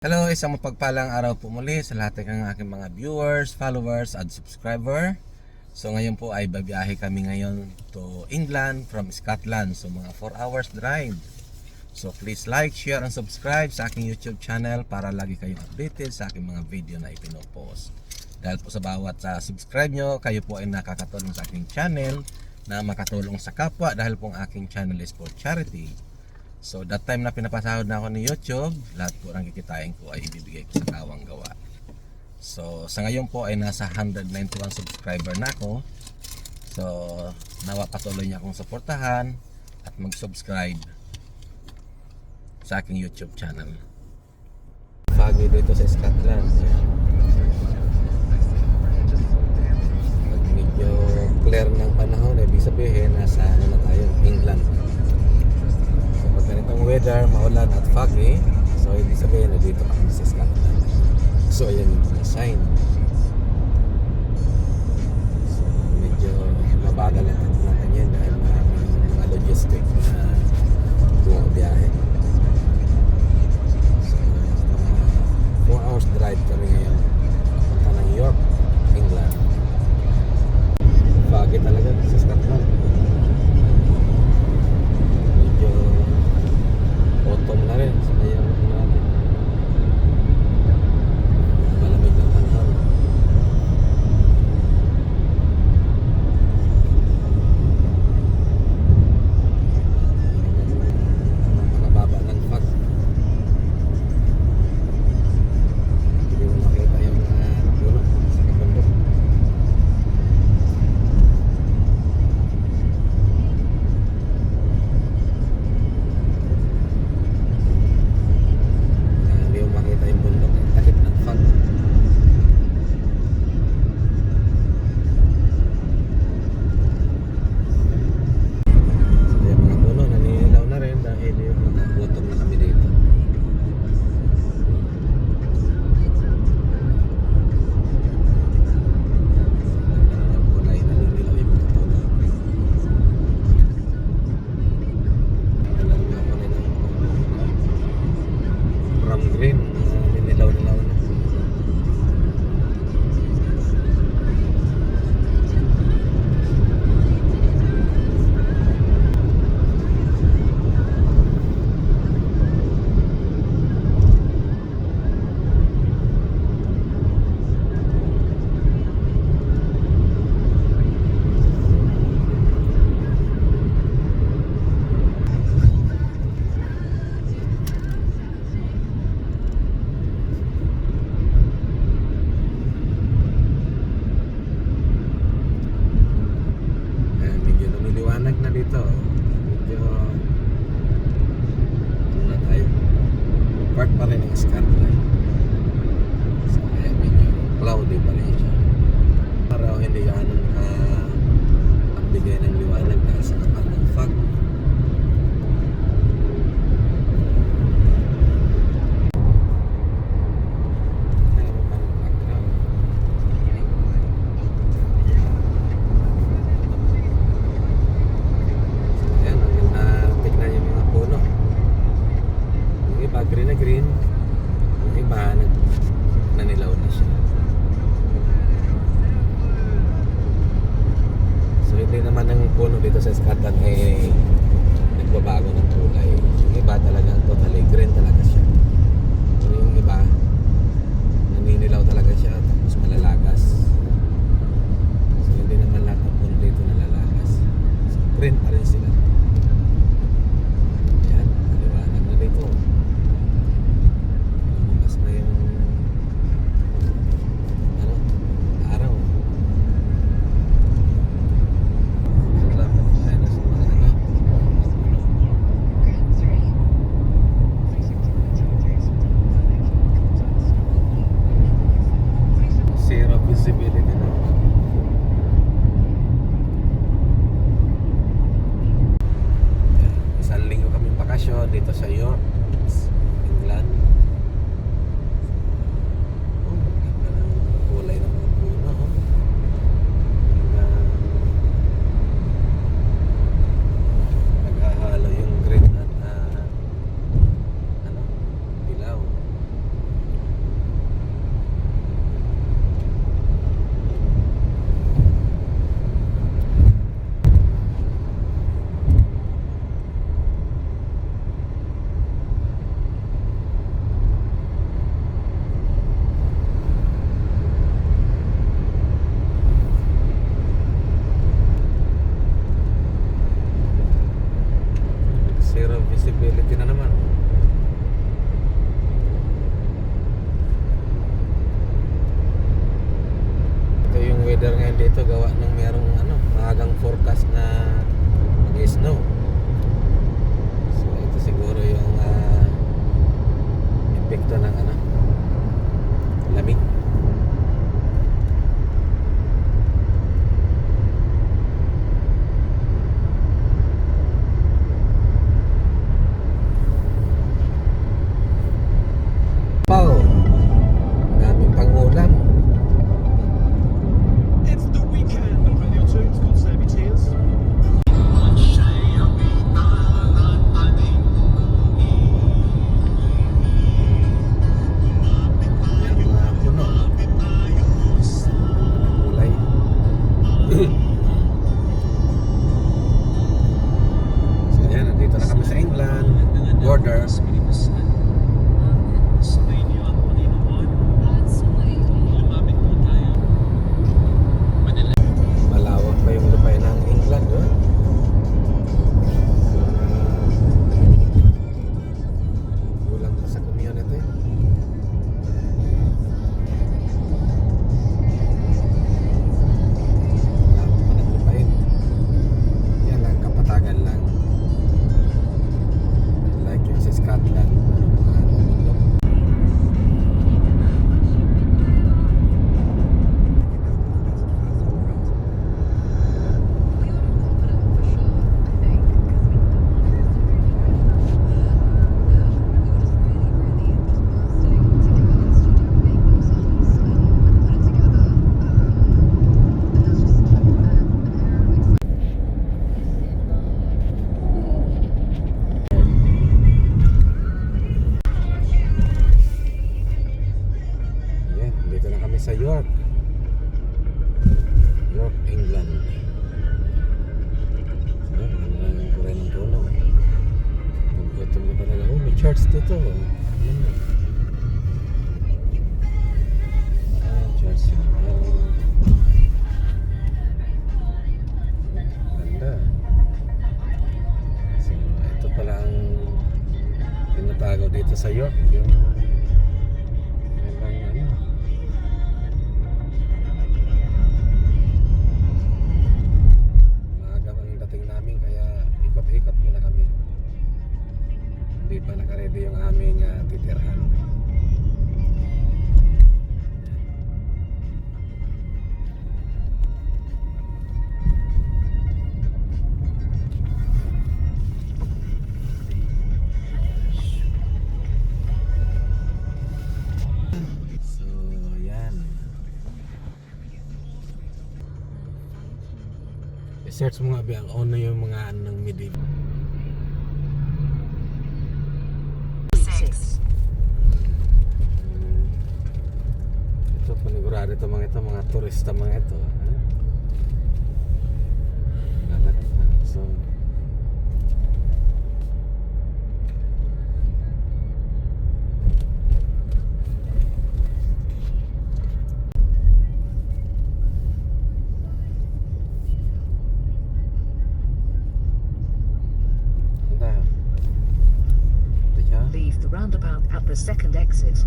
Hello, isang mapagpalang araw po muli sa lahat ng aking mga viewers, followers at subscriber. So ngayon po ay babiyahe kami ngayon to England from Scotland. So mga 4 hours drive. So please like, share and subscribe sa aking YouTube channel para lagi kayong updated sa aking mga video na ipinopost. Dahil po sa bawat subscribe nyo, kayo po ay nakakatulong sa aking channel na makatulong sa kapwa dahil po ang aking channel is for charity. So that time na pinapasahod na ako ni YouTube, lahat po ng kikitain ko ay ibibigay ko sa kawang gawa. So sa ngayon po ay nasa 191 subscriber na ako. So nawa patuloy niya akong suportahan at mag-subscribe sa aking YouTube channel. Foggy dito sa Scotland. Pag medyo clear ng panahon, ibig sabihin nasa na tayo, England. Ganitong weather, maulan at foggy, so ibig sabihin na dito kami sa Scotland. So ayan yung mga sign. So medyo mabagal natin yan dahil mga logistic na bumabiyahe. So 4 hours drive kami ngayon punta ng York, England. Foggy talaga sa Scotland. Autumn na rin sa kaya natin. Malamig ng panahon. Nakababa ng fog. Hindi mo makita yung puno sa kabundok. Dito medyo ano na tayo, part pa rin ng Scotland, so kaya medyo cloudy pa rin siya. Araw hindi ganun ang bigay ng liwanag dahil sa kapal ng fog. Green na green, yung iba nanilaw na siya. dito gawa ng merong maagang forecast na mag-snow. So ito siguro yung epekto ng lamig. Pao, daming pangulam. It's the weekend on Radio 2's called Save Your Tears. Yan mga puno. Kulay. So yan, nandito na kami sa England border. Malawak pa yung lupain ng England, kulang sa community. Malawak pa ng lupain. Yan lang, kapatagan lang. Like yung sa Scotland, mga bundok. Yan, dito na kami sa York, England. So, yan, ano yung kuray ng puno. Pagkatong mo talaga, may church dito. Alam mo. Church. Ganda. So, ito pala ang tinatago dito sa York. Yung maaga ang dating namin kaya ikot-ikot muna kami. Hindi pa nakaredy yung aming titirhan. So yan, i-search mo nga ba ano yung mga ng medieval. Ito panigurado ito mga turista mga ito. So Leave the roundabout at the second exit.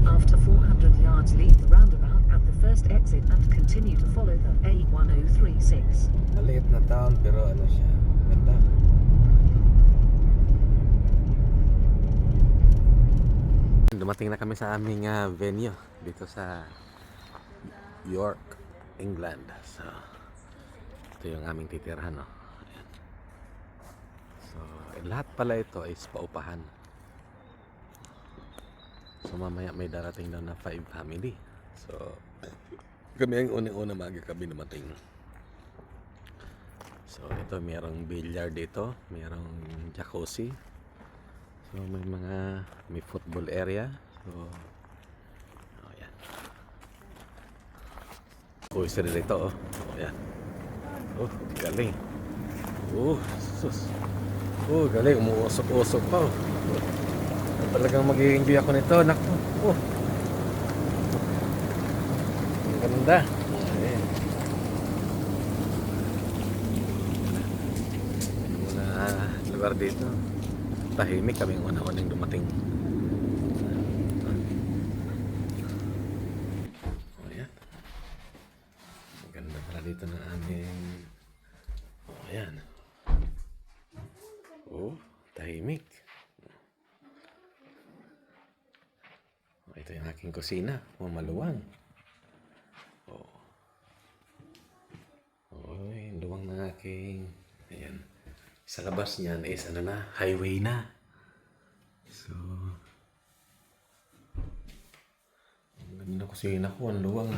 After 400 yards, leave the roundabout at the first exit and continue to follow the A1036. maliit na town pero siya, ganda. Dumating na kami sa aming venue dito sa York, England. So ito yung aming titirhan, no? Ayan. So lahat pala ito is paupahan. So mamaya may darating daw na 5 family. So kami ang unang-una maaga kami dumating. So ito merong billiard dito, merong jacuzzi. So may football area. So ayan. Isa dito, ayan. Oh, galing. Oh, sus. Oh, galing, umuusok-usok pa. Talagang mag-i-enjoy ako nito, nako. Oh. Ganda. Ayan. Mga lugar dito. Tahimik kami yung una-unang dumating. Ayan. Ang ganda pala dito ng aming... Ayan. Tahimik. Ito yung aking kusina. Maluwang. Luwang ng aking... Ayan. Sa labas niyan is highway na. So... Ang ganda ng kusina ko. Ang luwang.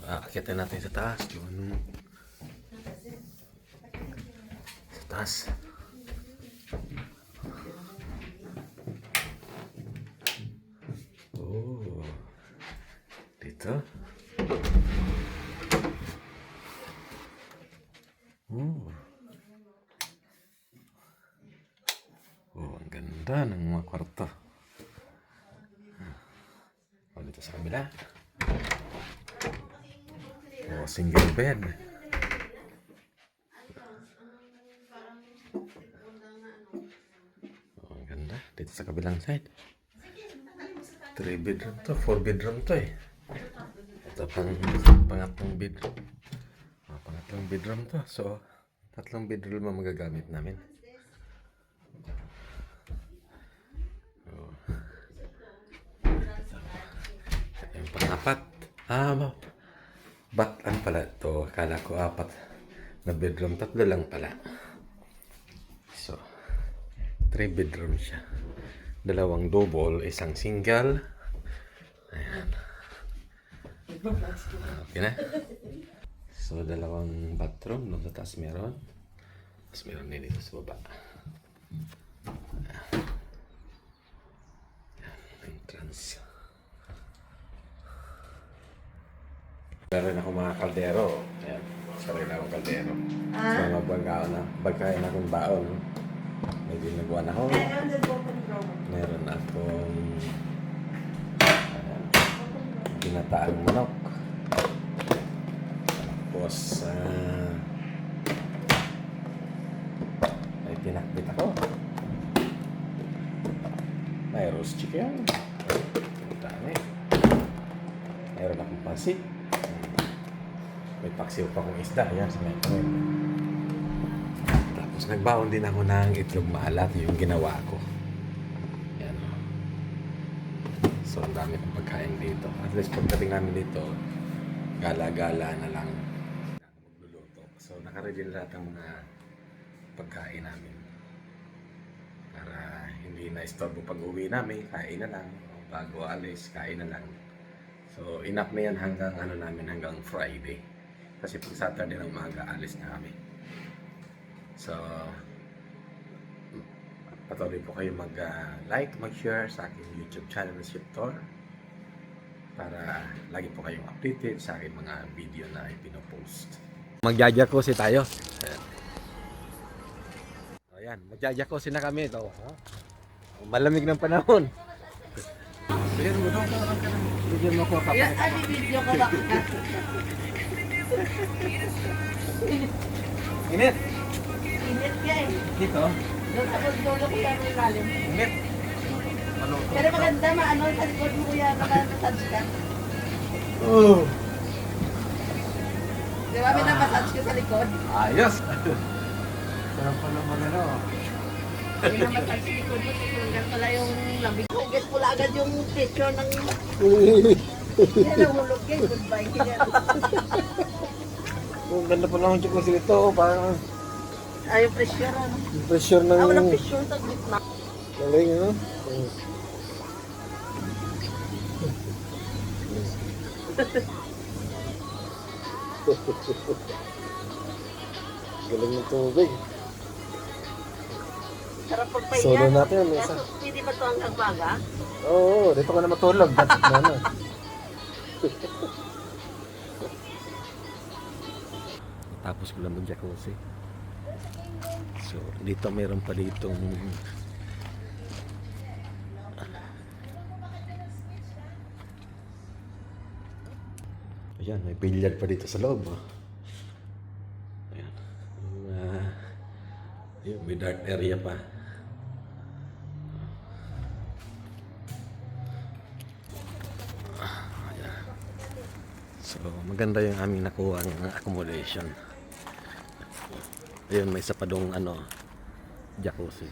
Aakitin natin sa taas. Yun. Sa taas. Dito. Ang ganda ng mga kwarto. Dito sa kabila. Single bed. Ang ganda. Dito sa kabilang side. 3 bedroom to. 4 bedroom to eh. Ito pangatlong bedroom. Pangatlong bedroom to. So, 3 bedroom ang magagamit namin. Ito yung pang-apat. Ano pala ito? Akala ko 4 na bedroom. 3 lang pala. So, 3 bedroom siya. 2 double, 1 single. Ayan. Okay na. So, 2 bathroom. Doon sa taas meron. Tapos meron din dito sa baba. Ayan. Entrance. Meron ako mga kaldero. Ayan. Sarili akong kaldero. So, magbagkain akong baon. May ginagawa na ako. Meron akong ginataang manok. Tapos may pinakbit ako. May roast chicken. Ang dami. Meron akong pansit. May paksiw pa akong isda. Ayan, sa microwave. Tapos nagbaon din ako ng itlog maalat. Yung ginawa ko. Yan. So, ang dami kong pagkain dito. At least pagdating namin dito, gala-gala na lang. Magluluto. So, nakaready na lahat ang mga pagkain namin. Para hindi na istorbo pag uwi namin, kain na lang. Bago alis, kain na lang. So, enough na yan hanggang hanggang Friday. Kasi pag Saturday ng umaga, alis na kami. So, patuloy po kayo mag-like, mag-share sa aking YouTube channel na Shiptor para lagi po kayong updated sa aking mga video na ipinopost. Magjajakosi tayo. Ayan, magjajakosi na kami ito. Malamig ng panahon. Bigyan mo ko kapag. Video ko ba? Init! Init ka eh. Dito? Doon ako dulo ko yan yung lalim. Init! Pero maganda maano sa likod mo kuya massage ka. Oh! Di ba may na-massage ka sa likod? Ayos! Sarap pa naman May na-massage sa likod mo. Hanggang pala yung lamig. Hanggang pula agad yung picture ng... Yan ang hulog kayo. Goodbye. Ang ganda pa lang yung dito. Parang Ay, yung pressure ano. yung pressure ng... Walang pressure sa gitna. Galing, ano? Galing ng tubig. Sarap pagpahinga. Solo natin, may isa. Kaso, pwede ba ito hanggang baga? Oo, dito ka na matulog. That's na na. Tapos ko lang mag-jacuzzi. So, dito mayroon pa ditong Ayan, may billiard pa dito sa loob. Oh. Ayan. Ayun, may dark area pa. Ayan. So, maganda yung aming nakuha ng accommodation. Ayun, may isa pa dong jacuzzi.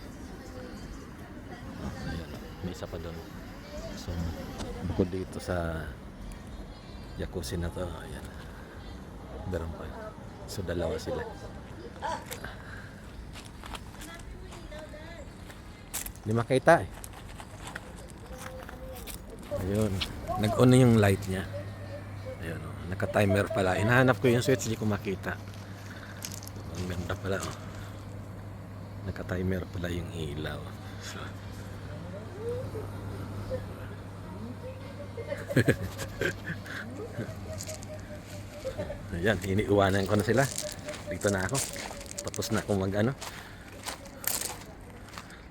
Ayan, may isa pa dong. So, bukod dito sa jacuzzi na to, ayan. Meron pa. So, dalawa sila. Hindi makita eh. Ayun. Nag-on na yung light niya. Ayun, oh. Naka-timer pala. Hinahanap ko yung switch, hindi ko makita. Ang ganda pala, oh. Naka-timer pala yung ilaw. So, ayan, iniiwanan ko na sila. Dito na ako. Tapos na akong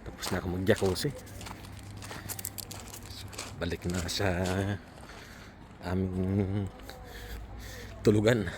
tapos na akong mag-jacuzzi. So, balik na sa aming tulugan.